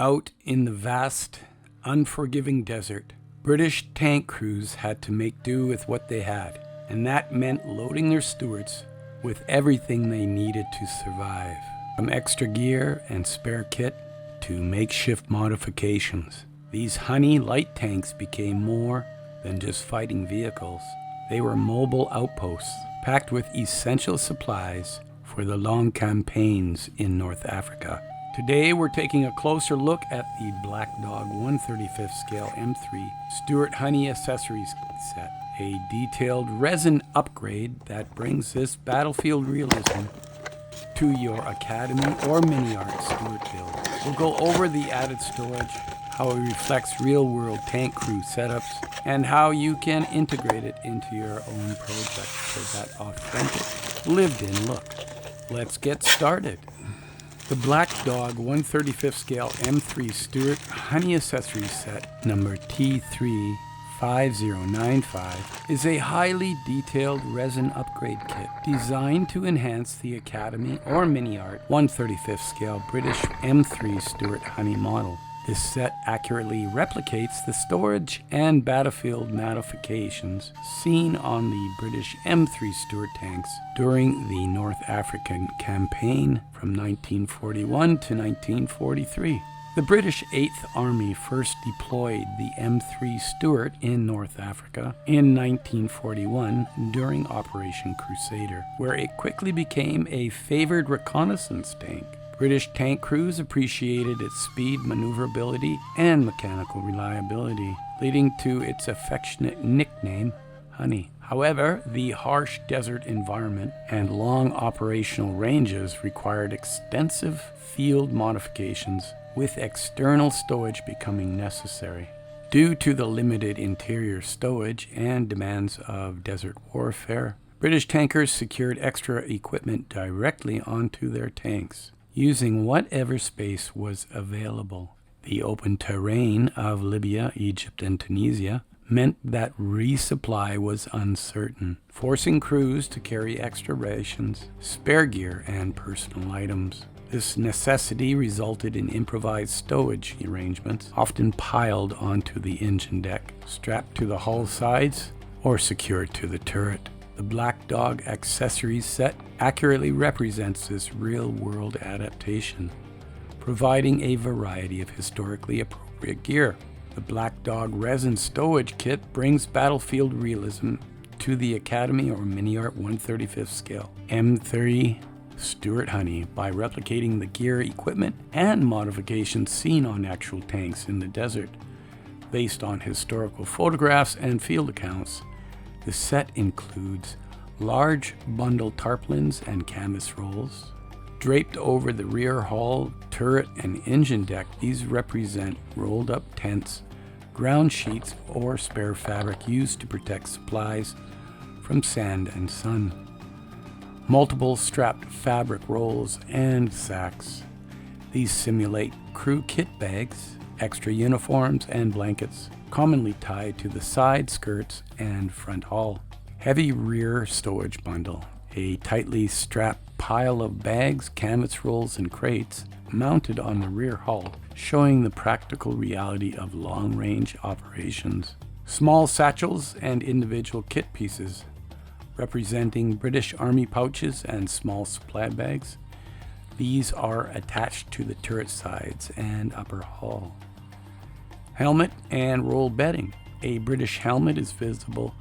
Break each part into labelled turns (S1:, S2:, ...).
S1: Out in the vast, unforgiving desert, British tank crews had to make do with what they had, and that meant loading their Stuarts with everything they needed to survive, from extra gear and spare kit to makeshift modifications. These Honey light tanks became more than just fighting vehicles. They were mobile outposts, packed with essential supplies for the long campaigns in North Africa. Today we're taking a closer look at the BlackDog 1/35 scale M3 Stuart Honey accessories set, a detailed resin upgrade that brings this battlefield realism to your Academy or Mini Art Stuart build. We'll go over the added storage, how it reflects real-world tank crew setups, and how you can integrate it into your own project for that authentic, lived-in look. Let's get started. The BlackDog 1/35 scale M3 Stuart Honey Accessories Set number T35095 is a highly detailed resin upgrade kit designed to enhance the Academy or Mini Art 1/35 scale British M3 Stuart Honey model. This set accurately replicates the storage and battlefield modifications seen on the British M3 Stuart tanks during the North African campaign from 1941 to 1943. The British 8th Army first deployed the M3 Stuart in North Africa in 1941 during Operation Crusader, where it quickly became a favored reconnaissance tank. British tank crews appreciated its speed, maneuverability, and mechanical reliability, leading to its affectionate nickname, Honey. However, the harsh desert environment and long operational ranges required extensive field modifications, with external stowage becoming necessary. Due to the limited interior stowage and demands of desert warfare, British tankers secured extra equipment directly onto their tanks, using whatever space was available. The open terrain of Libya, Egypt, and Tunisia meant that resupply was uncertain, forcing crews to carry extra rations, spare gear, and personal items. This necessity resulted in improvised stowage arrangements, often piled onto the engine deck, strapped to the hull sides, or secured to the turret. The BlackDog accessories set accurately represents this real-world adaptation, providing a variety of historically appropriate gear. The BlackDog resin stowage kit brings battlefield realism to the Academy or Mini Art 1/35 scale M3 Stuart Honey by replicating the gear, equipment, and modifications seen on actual tanks in the desert. Based on historical photographs and field accounts, the set includes large bundle tarpaulins and canvas rolls. Draped over the rear hull, turret, and engine deck, these represent rolled up tents, ground sheets, or spare fabric used to protect supplies from sand and sun. Multiple strapped fabric rolls and sacks. These simulate crew kit bags, extra uniforms, and blankets, commonly tied to the side skirts and front hull. Heavy rear stowage bundle, a tightly strapped pile of bags, canvas rolls, and crates mounted on the rear hull, showing the practical reality of long-range operations. Small satchels and individual kit pieces, representing British Army pouches and small supply bags. These are attached to the turret sides and upper hull. Helmet and roll bedding. A British helmet is visible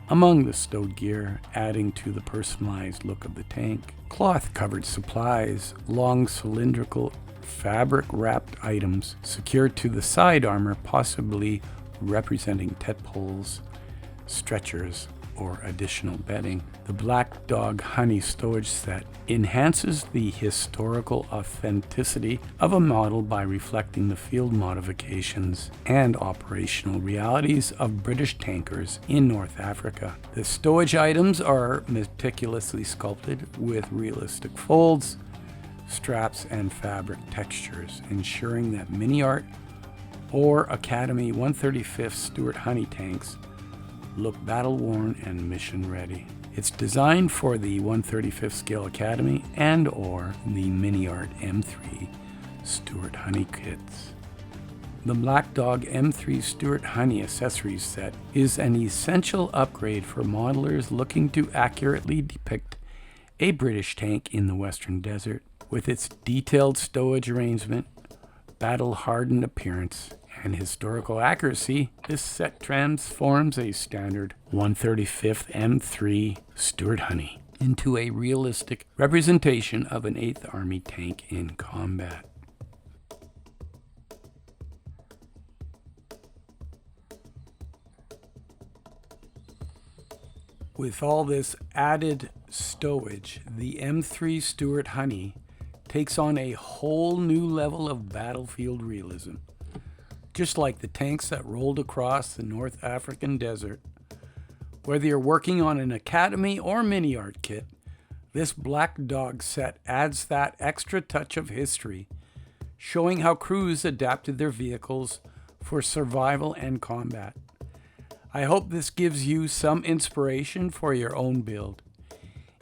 S1: among the stowed gear, adding to the personalized look of the tank. Cloth-covered supplies, long cylindrical fabric-wrapped items secured to the side armor, possibly representing tent poles, stretchers, or additional bedding. The BlackDog Honey storage set enhances the historical authenticity of a model by reflecting the field modifications and operational realities of British tankers in North Africa. The stowage items are meticulously sculpted with realistic folds, straps, and fabric textures, ensuring that Mini Art or Academy 1/35 Stuart Honey tanks look battle-worn and mission-ready. It's designed for the 1/35th Scale Academy and or the Mini Art M3 Stuart Honey kits. The BlackDog M3 Stuart Honey accessories set is an essential upgrade for modelers looking to accurately depict a British tank in the Western Desert. With its detailed stowage arrangement, battle-hardened appearance, and historical accuracy, this set transforms a standard 1/35th M3 Stuart Honey into a realistic representation of an 8th Army tank in combat. With all this added stowage, the M3 Stuart Honey takes on a whole new level of battlefield realism. Just like the tanks that rolled across the North African desert. Whether you're working on an Academy or Mini Art kit, this BlackDog set adds that extra touch of history, showing how crews adapted their vehicles for survival and combat. I hope this gives you some inspiration for your own build.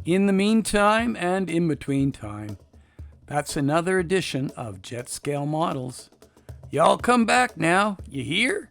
S1: In the meantime and in between time, that's another edition of Jet Scale Models. Y'all come back now, you hear?